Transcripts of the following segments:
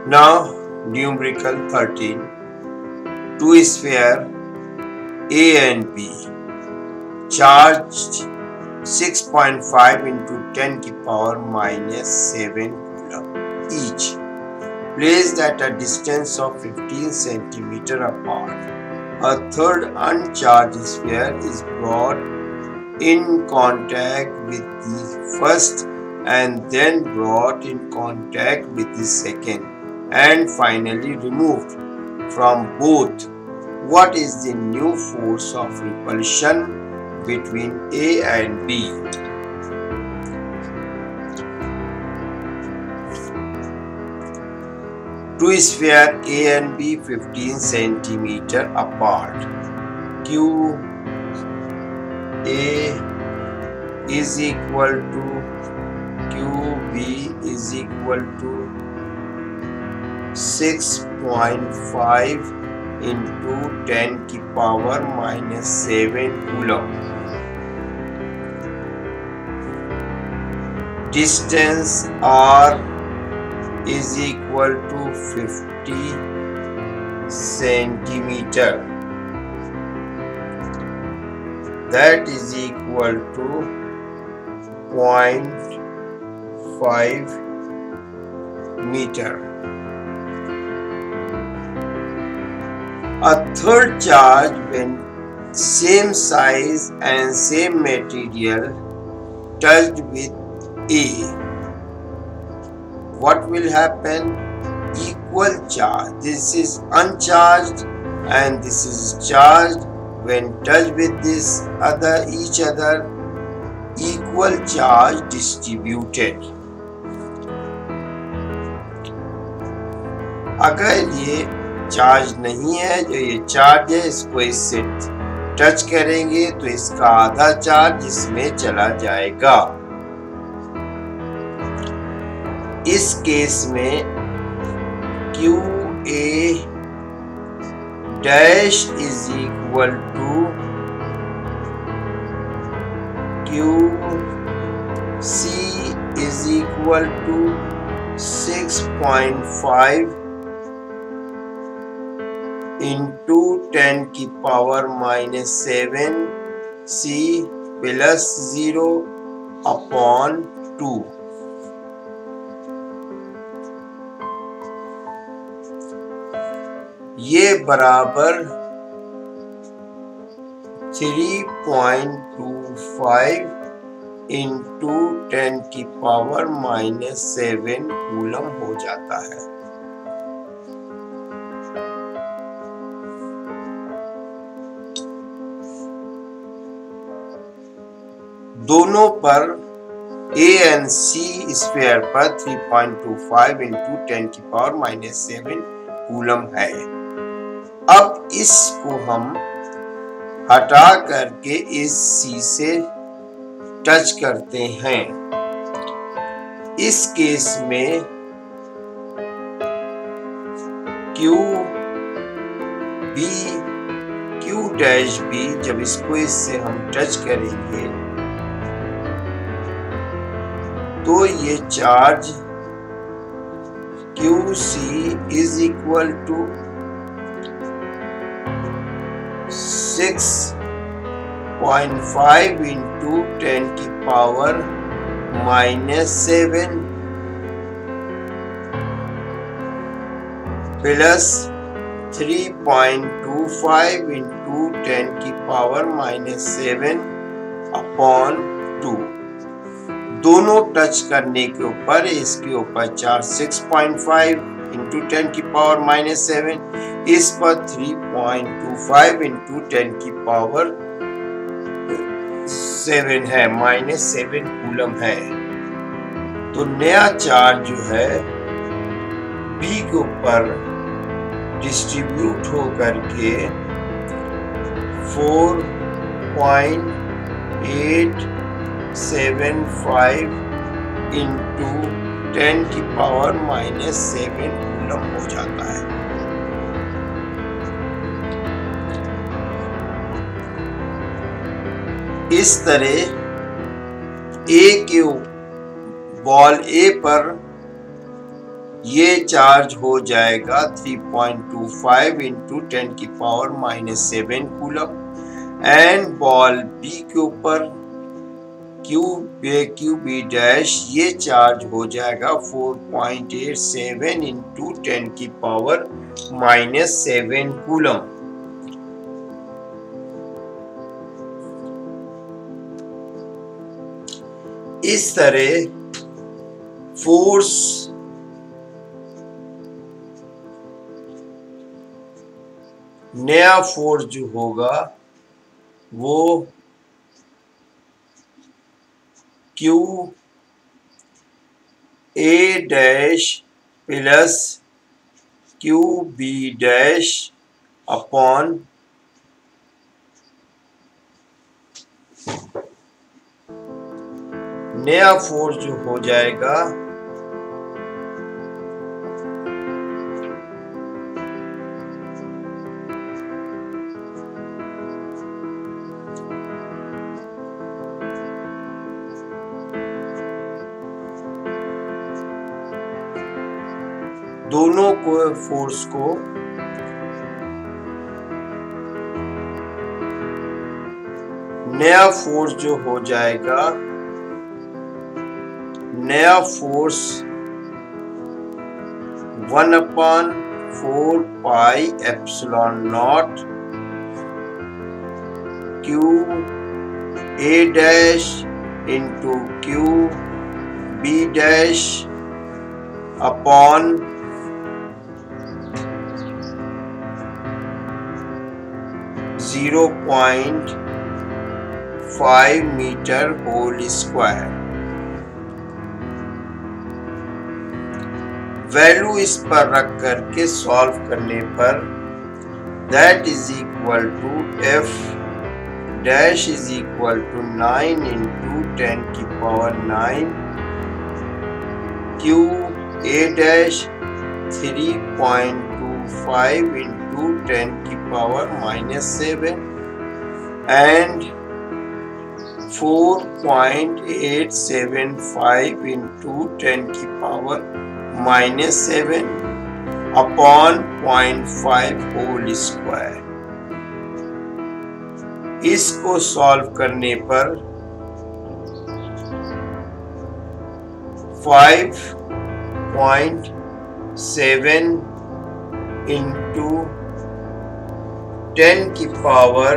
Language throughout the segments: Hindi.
Now numerical 13. Two sphere A and B charged 6.5 into 10 to the power minus 7 coulomb each, placed at a distance of 15 centimeter apart. A third uncharged sphere is brought in contact with the first and then brought in contact with the second and finally removed from both. What is the new force of repulsion between A and B? Two sphere A and B 15 centimeter apart. Q A is equal to QB is equal to 6.5 into 10 to the power minus 7 coulomb. Distance R is equal to 50 centimeter. That is equal to 0.5 meter. A third charge when same size and same material touched with A, what will happen? Equal charge. This is uncharged and this is charged. When touched with this each other, equal charge distributed. अगर ये चार्ज नहीं है, जो ये चार्ज है, इसको इससे टच करेंगे तो इसका आधा चार्ज इसमें चला जाएगा। इस केस में QA dash is equal to QC is equal to 6.5 into 10 to the power minus 7 C plus 0 upon 2. ये बराबर 3.25 into 10 to the power minus 7 coulomb हो जाता है। दोनों पर A and C स्फीयर पर 3.25 into 10 to the power minus 7 coulomb है। अब इसको हम हटा करके इस C से टच करते हैं। इस केस में Q डैश B जब इसको इससे हम टच करेंगे तो ये charge QC is equal to 6.5 into 10 to the power minus 7 plus 3.25 into 10 to the power minus 7 upon 2। दोनों टच करने के ऊपर इसके ऊपर charge 6.5 into 10 to the power minus 7, इस पर 3.25 into 10 to the power 7 है, minus 7 कूलम है। तो नया चार्ज जो है B के ऊपर डिस्ट्रीब्यूट हो करके 4.875 into 10 to the power minus 7 coulomb हो जाता है। इस तरह बॉल A पर ये चार्ज हो जाएगा 3.25 इंटू 10 की power -7 coulomb. And ball B के ऊपर क्यू बी डैश ये चार्ज हो जाएगा 4.87 इंटू 10 की पावर -7 कूलम। इस तरह फोर्स नया फोर्स जो होगा वो Q A dash plus Q B dash upon नया फोर्स जो हो जाएगा दोनों को फोर्स को नया फोर्स जो हो जाएगा नया force 1/4 pi epsilon naught Q A dash into Q B dash upon (0.5 metre whole square. Value इस पर रख करके सॉल्व करने पर that is equal to F dash is equal to 9 into 10 की power 9 Q A dash 3.25 into 10 की पावर -7 एंड 4.875 इंटू 10 की पावर -7 अपॉन 0.5 होल स्क्वायर। इसको सॉल्व करने पर 5.7 इंटू 10 की पावर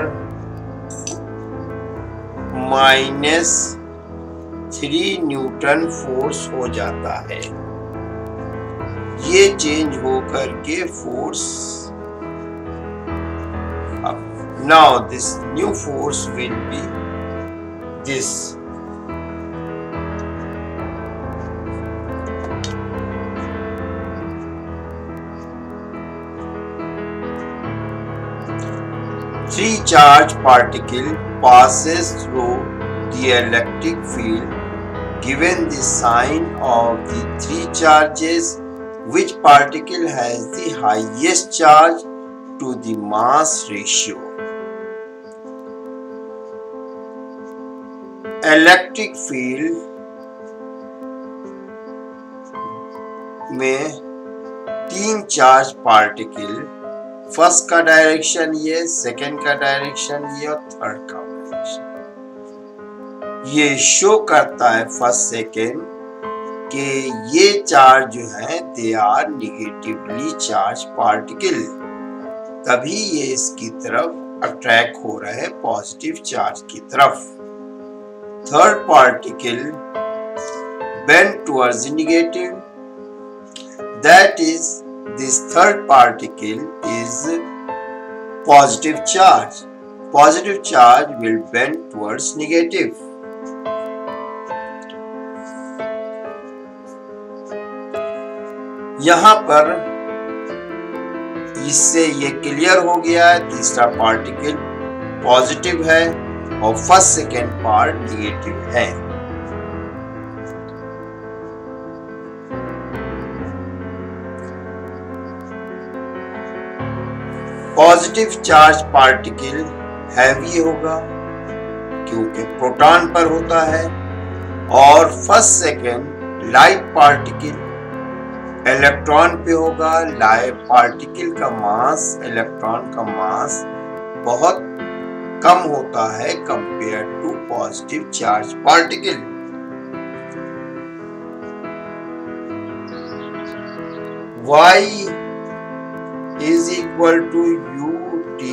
-3 न्यूटन फोर्स हो जाता है। ये चेंज हो करके force now this new force will be this three charge particle passes through the electric field given the sign of the three charges. Which particle has the highest charge to the mass ratio? Electric field में 3 चार्ज पार्टिकल, फर्स्ट का डायरेक्शन ये, सेकंड का डायरेक्शन ये और थर्ड का डायरेक्शन ये शो करता है फर्स्ट सेकंड कि ये चार्ज जो है they are negatively charge particle, तभी ये इसकी तरफ अट्रैक्ट हो रहे हैं पॉजिटिव चार्ज की तरफ। Third particle bend towards the negative, that is this third particle is positive charge. Positive charge will bend towards negative. यहाँ पर इससे ये क्लियर हो गया है तीसरा पार्टिकल पॉजिटिव है और फर्स्ट सेकेंड पार्ट निगेटिव है। पॉजिटिव चार्ज पार्टिकल हैवी होगा क्योंकि प्रोटॉन पर होता है और first second light particle electron पे होगा। पार्टिकल का मास, इलेक्ट्रॉन का मास बहुत कम होता है compare to positive charge particle. Y is equal to ut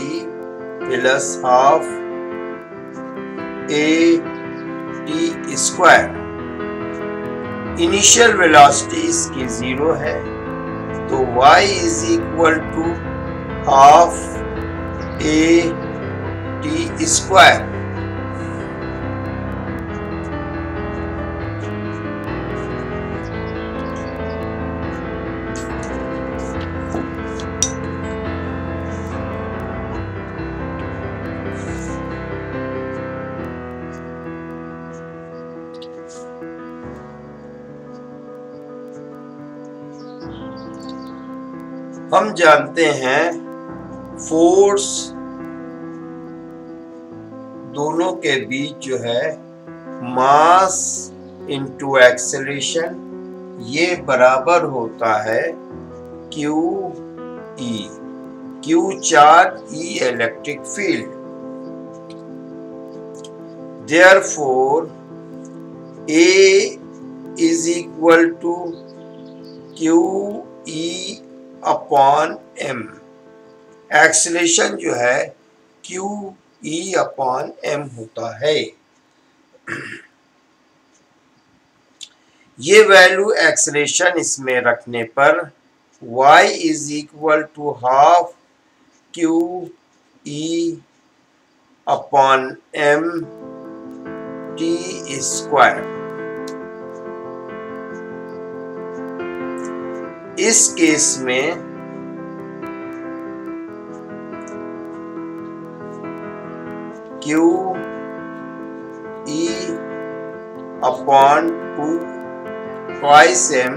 plus half a t square। Initial velocity इसकी 0 है, तो y is equal to half a t square। हम जानते हैं फोर्स दोनों के बीच जो है मास इनटू एक्सेलरेशन, ये बराबर होता है Q E. Q charge, E electric field. Therefore A is equal to Q E upon M. Acceleration जो है क्यू ई अपॉन एम होता है। ये वैल्यू एक्सेलरेशन इसमें रखने पर y is equal to half Q E upon M T square. इस केस में Q E upon 2 twice M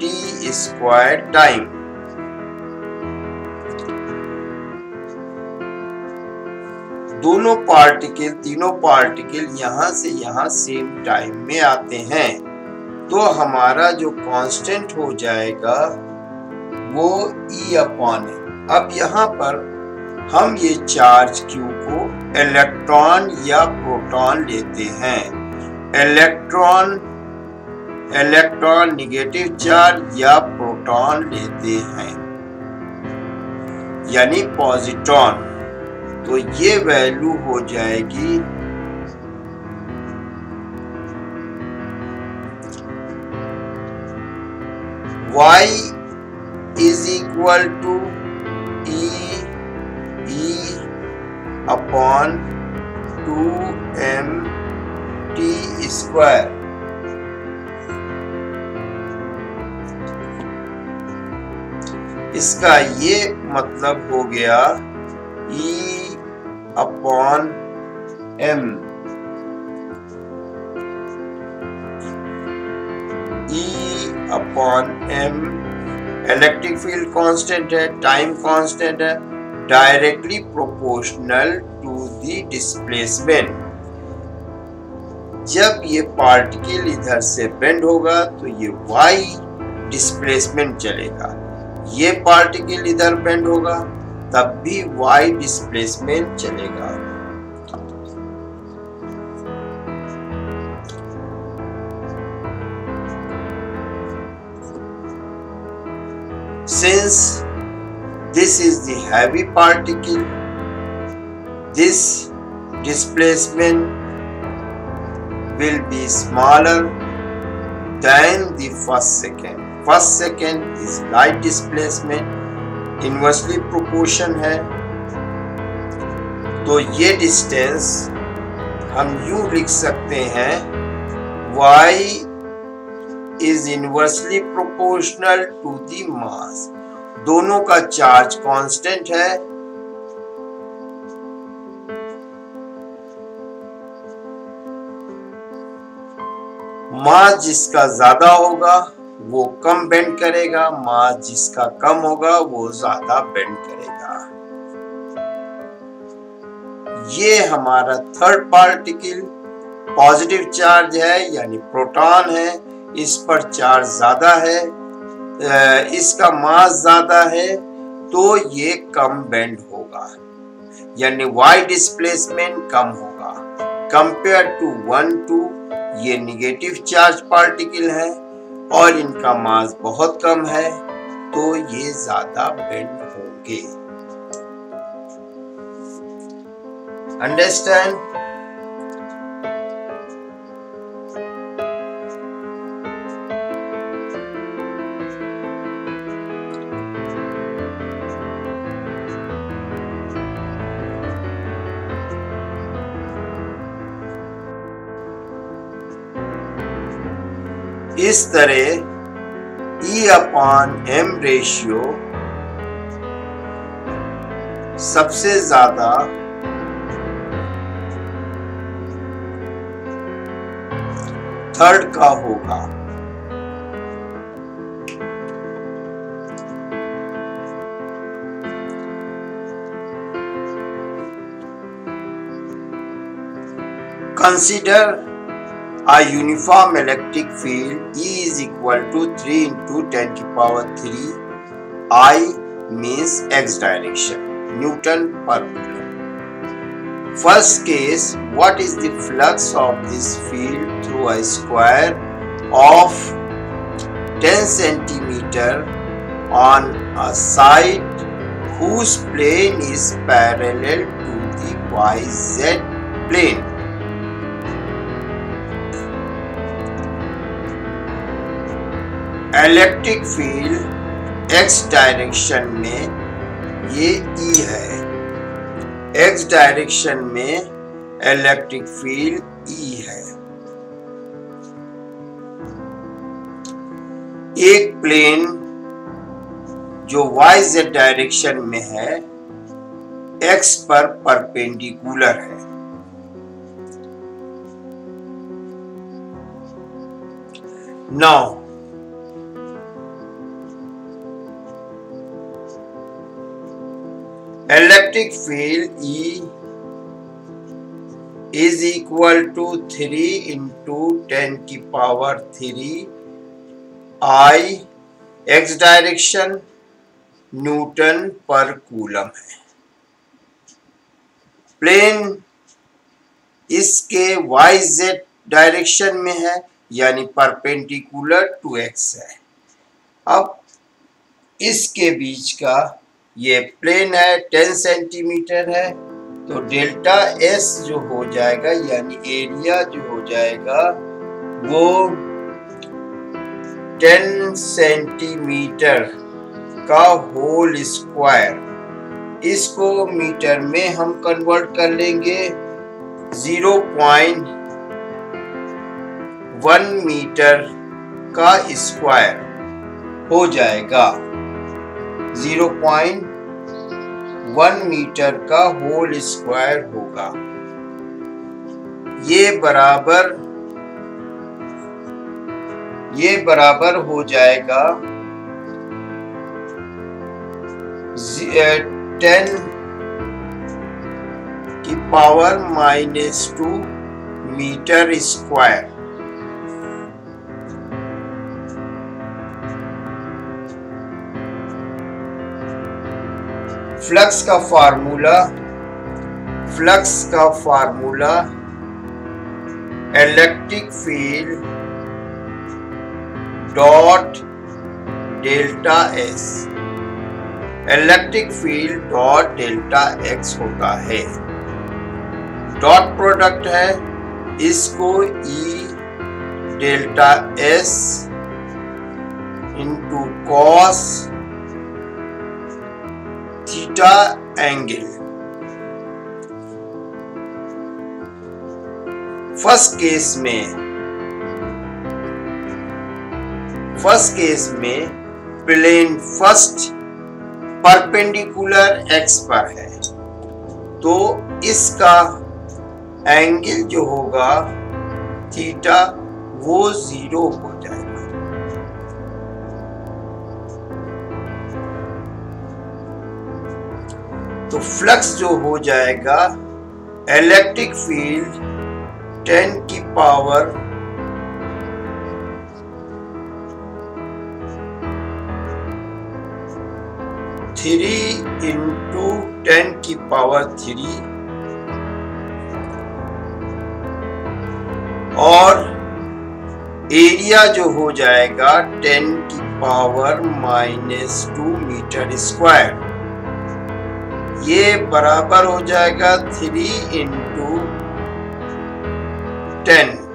T square time. दोनों पार्टिकल, तीनों पार्टिकल यहां से यहां सेम टाइम में आते हैं, तो हमारा जो कांस्टेंट हो जाएगा वो E अपॉन है। अब यहाँ पर हम ये चार्ज Q को इलेक्ट्रॉन या प्रोटॉन लेते हैं। इलेक्ट्रॉन नेगेटिव चार्ज या प्रोटॉन लेते हैं, यानी पॉजिट्रॉन। तो ये वैल्यू हो जाएगी y is equal to E upon 2m t square। इसका ये मतलब हो गया E upon m। Upon m electric field constant है, टाइम कांस्टेंट है, directly proportional to the displacement. जब ये पार्टिकल इधर से बेंड होगा तो ये y डिस्प्लेसमेंट चलेगा। ये पार्टिकल इधर बेंड होगा तब भी y डिस्प्लेसमेंट चलेगा। Since this is the heavy particle, this displacement will be smaller than the first second. First second is light displacement, inversely proportion है। तो ये डिस्टेंस हम यूं लिख सकते हैं y is inversely proportional to the mass। दोनों का चार्ज कांस्टेंट है, मास जिसका ज्यादा होगा वो कम बेंड करेगा, मास जिसका कम होगा वो ज्यादा बेंड करेगा। ये हमारा थर्ड पार्टिकल पॉजिटिव चार्ज है, यानी प्रोटॉन है। इस पर चार्ज ज़्यादा है, इसका मास ज़्यादा है, तो ये कम बेंड होगा, यानी वाई डिस्प्लेसमेंट कम होगा। कंपेयर टू 1 2, ये निगेटिव चार्ज पार्टिकल है और इनका मास बहुत कम है, तो ये ज़्यादा बेंड होंगे। अंडरस्टैंड? इस तरह E/m रेशियो सबसे ज्यादा थर्ड का होगा। Consider a uniform electric field E is equal to 3 into 10 to the power 3. I means x direction, Newton per coulomb. First case, what is the flux of this field through a square of 10 centimeter on a side whose plane is parallel to the YZ plane? Electric field x direction में ये E है, x डायरेक्शन में इलेक्ट्रिक फील्ड E है। एक प्लेन जो YZ डायरेक्शन में है x पर परपेंडिकुलर है। Now electric field E is equal to 3 into 10 की power 3 I x direction Newton पर कूलम है। प्लेन इसके YZ डायरेक्शन में है, यानी परपेंडिकुलर टू x है। अब इसके बीच का ये प्लेन है, 10 सेंटीमीटर है, तो डेल्टा S जो हो जाएगा, यानी एरिया जो हो जाएगा वो 10 सेंटीमीटर का होल स्क्वायर। इसको मीटर में हम कन्वर्ट कर लेंगे, 0.1 मीटर का स्क्वायर हो जाएगा, 0.1 मीटर का होल स्क्वायर होगा। ये बराबर हो जाएगा 10 की पावर -2 मीटर स्क्वायर। फ्लक्स का formula electric field dot delta S, electric field dot delta x होता है। डॉट प्रोडक्ट है, इसको E delta S into cos theta angle. First case में प्लेन फर्स्ट परपेंडिकुलर x पर है, तो इसका एंगल जो होगा थीटा वो 0 हो जाएगा। तो फ्लक्स जो हो जाएगा इलेक्ट्रिक फील्ड 10 की पावर 3 इंटू 10 की पावर 3 और एरिया जो हो जाएगा 10 की पावर -2 मीटर स्क्वायर। ये बराबर हो जाएगा 3 इंटू 10।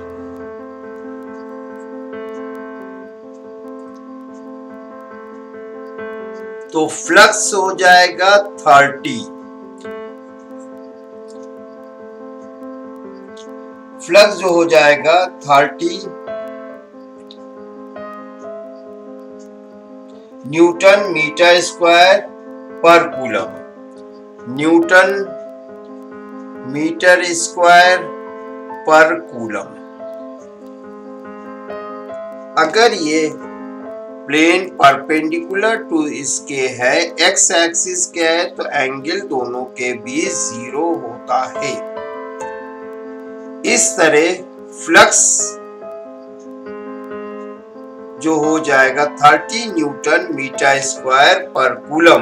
तो फ्लक्स हो जाएगा 30। फ्लक्स जो हो जाएगा 30 न्यूटन मीटर स्क्वायर पर कूलम। न्यूटन मीटर स्क्वायर पर कूलम। अगर ये प्लेन परपेंडिकुलर टू इसके है, एक्स एक्सिस के है, तो एंगल दोनों के बीच 0 होता है। इस तरह फ्लक्स जो हो जाएगा 30 न्यूटन मीटर स्क्वायर पर कूलम।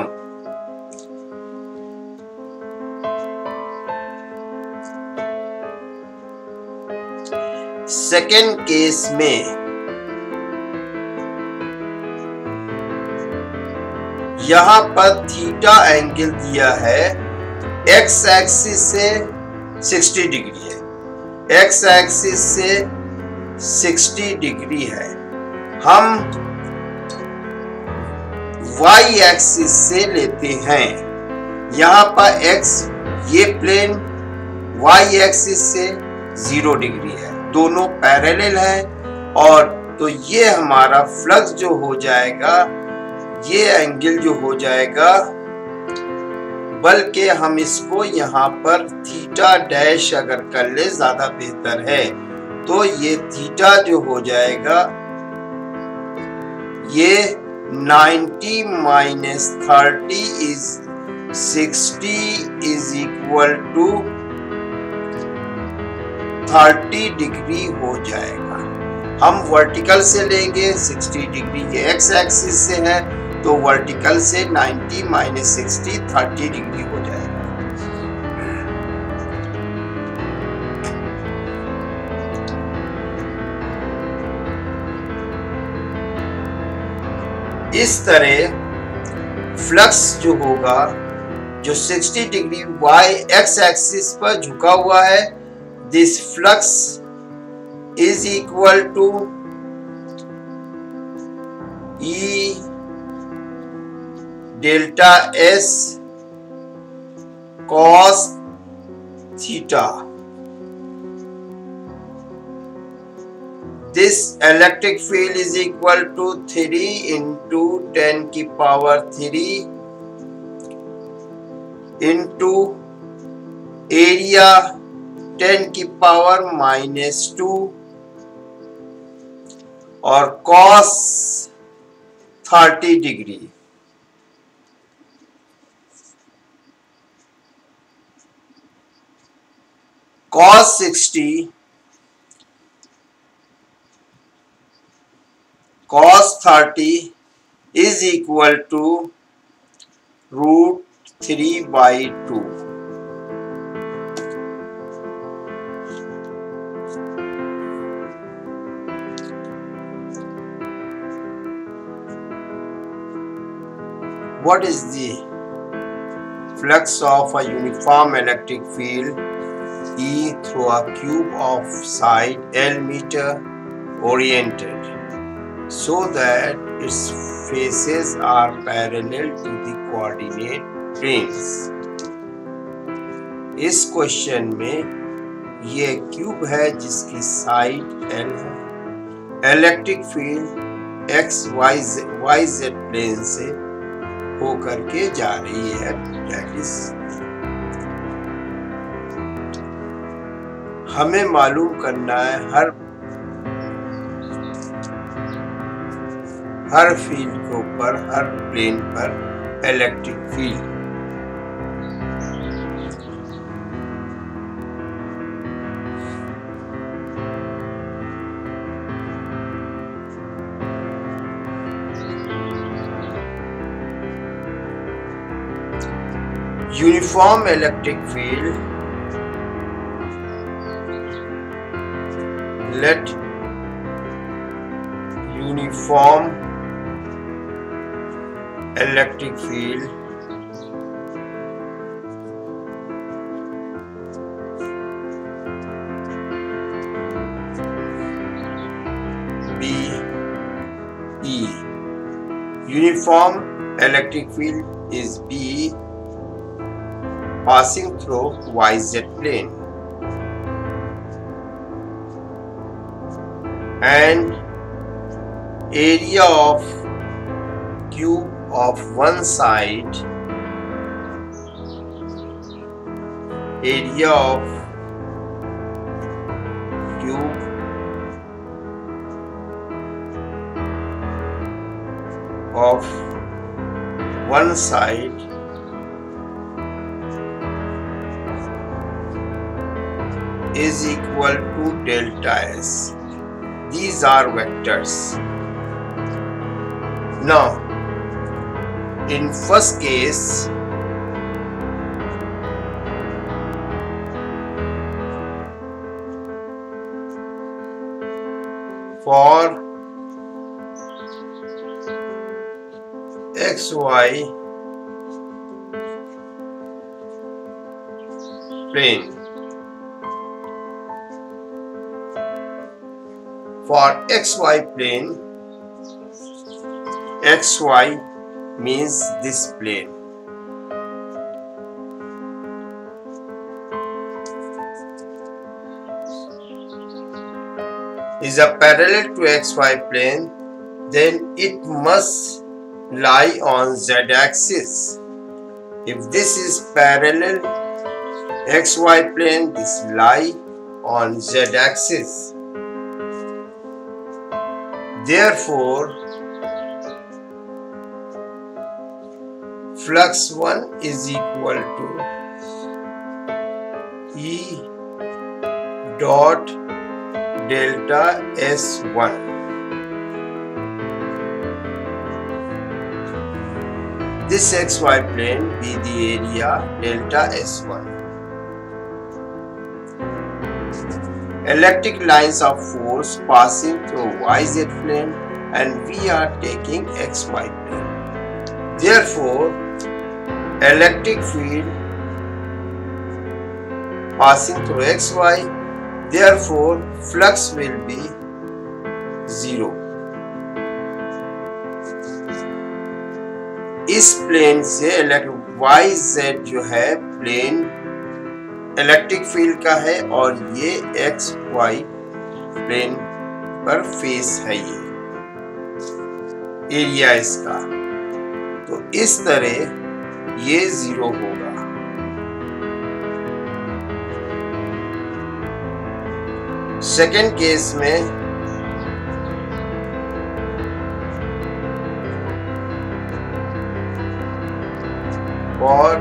सेकेंड केस में यहां पर थीटा एंगल दिया है, एक्स एक्सिस से 60 डिग्री है, एक्स एक्सिस से 60 डिग्री है। हम वाई एक्सिस से लेते हैं। यहां पर एक्स ये प्लेन वाई एक्सिस से 0 डिग्री है, दोनों पैरेलल है। और तो ये हमारा फ्लक्स जो हो जाएगा, ये एंगल जो हो जाएगा, बल्कि हम इसको यहाँ पर थीटा डैश अगर कर ले ज्यादा बेहतर है। तो ये थीटा जो हो जाएगा, ये 90 minus 30 is 60 is equal to 30 degree हो जाएगा। हम वर्टिकल से लेंगे, 60 डिग्री ये एक्स एक्सिस से है, तो वर्टिकल से 90 माइनस 60 30 डिग्री हो जाएगा। इस तरह फ्लक्स जो होगा, जो 60 डिग्री वाई एक्स एक्सिस पर झुका हुआ है, this flux is equal to E delta S cos theta. This electric field is equal to 3 into 10 की पावर 3 into एरिया 10 की पावर -2 और cos 30 degree. cos 60 cos 30 is equal to √3/2। What is the flux of a uniform electric field E through a cube of side L meter oriented, so that its faces are parallel to the coordinate planes? इस क्वेश्चन में ये क्यूब है जिसकी साइड L है। Electric field x y z plane से होकर के जा रही है। दैट इज हमें मालूम करना है हर फील्ड के ऊपर, हर प्लेन पर electric field. uniform electric field, let uniform electric field be E. Uniform electric field is B passing through YZ plane, and area of cube of one side, area of cube of one side is equal to delta S. These are vectors. Now, in first case, for XY plane, for XY plane, XY means this plane. Is a parallel to XY plane, then it must lie on Z axis. If this is parallel XY plane, this lie on Z axis. Therefore, flux 1 is equal to E dot delta S1. This XY plane be the area delta S1. Electric lines of force passing through YZ plane, and we are taking XY plane. Therefore, electric field passing through XY, therefore flux will be 0. इस प्लेन से YZ जो है प्लेन इलेक्ट्रिक फील्ड का है, और ये XY प्लेन पर फेस है, ये एरिया इसका, तो इस तरह ये 0 होगा। सेकेंड केस में और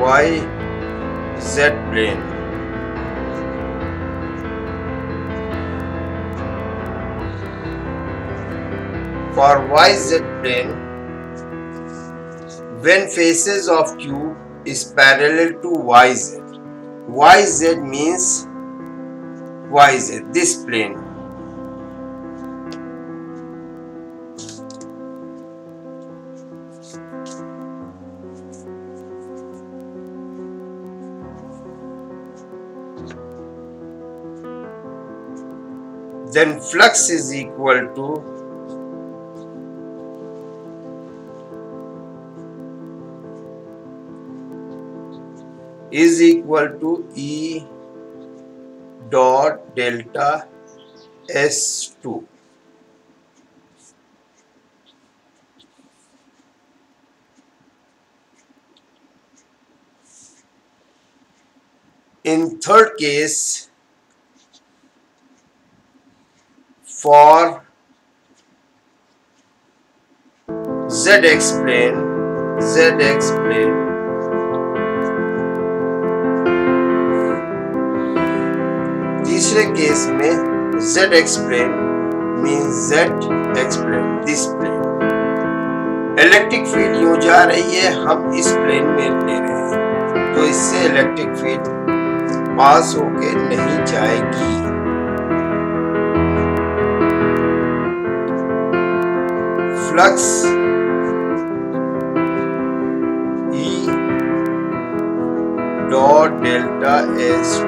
YZ plane, for YZ plane, when faces of cube is parallel to YZ, YZ means YZ, this plane. Then flux is equal to E dot delta S2. In third case, for ZX plane, तीसरे केस में ZX plane means ZX plane, this plane. Electric field यूं जा रही है, हम इस प्लेन में ले रहे हैं, तो इससे इलेक्ट्रिक फील्ड पास होके नहीं जाएगी। Flux E dot delta S2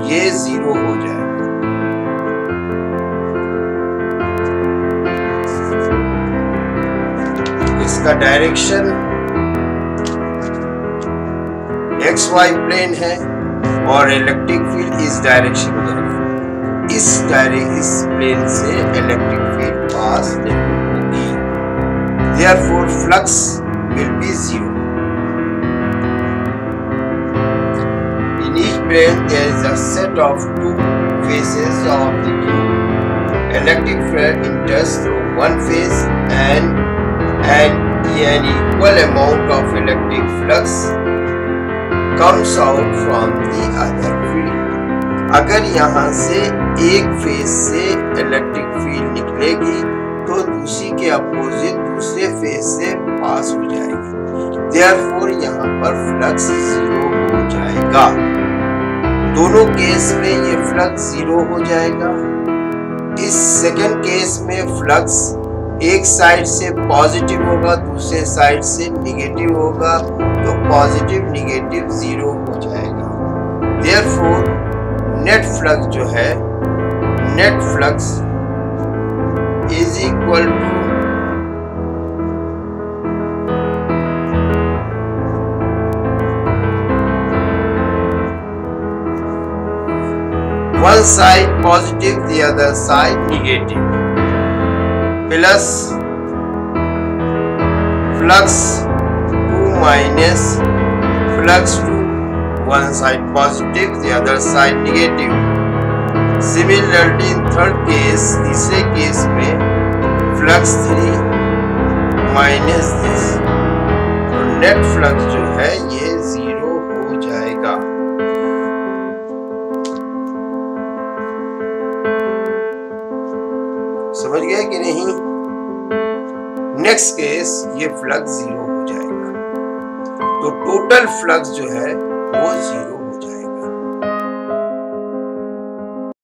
ये 0 हो जाएगा। इसका डायरेक्शन XY प्लेन है और इलेक्ट्रिक फील्ड इस डायरेक्शन में तरफ, इस प्लेन से इलेक्ट्रिक फील्ड पास नहीं होगी। Therefore, flux will be 0. In each plane, there is a set of two faces of the tube. Electric field enters through one face and an equal amount of electric flux comes out from the other field. अगर यहाँ से एक फेज से इलेक्ट्रिक फील्ड निकलेगी तो दूसरी के अपोजिट दूसरे फेज से पास हो जाएगी। Therefore, यहाँ पर फ्लक्स 0 हो जाएगा। दोनों केस में ये फ्लक्स 0 हो जाएगा। इस सेकंड केस में फ्लक्स एक साइड से पॉजिटिव होगा, दूसरे साइड से निगेटिव होगा, तो पॉजिटिव निगेटिव 0 हो जाएगा। Therefore, नेट फ्लक्स जो है, net flux is equal to one side positive, the other side negative, plus flux 2 minus flux 2, one side positive, the other side negative. Similarly, in third case, तीसरे केस में flux 3 minus this, तो नेट फ्लक्स जो है ये 0 हो जाएगा। समझ गए कि नहीं? नेक्स्ट केस ये फ्लक्स 0 हो जाएगा, तो टोटल फ्लक्स जो है वो 0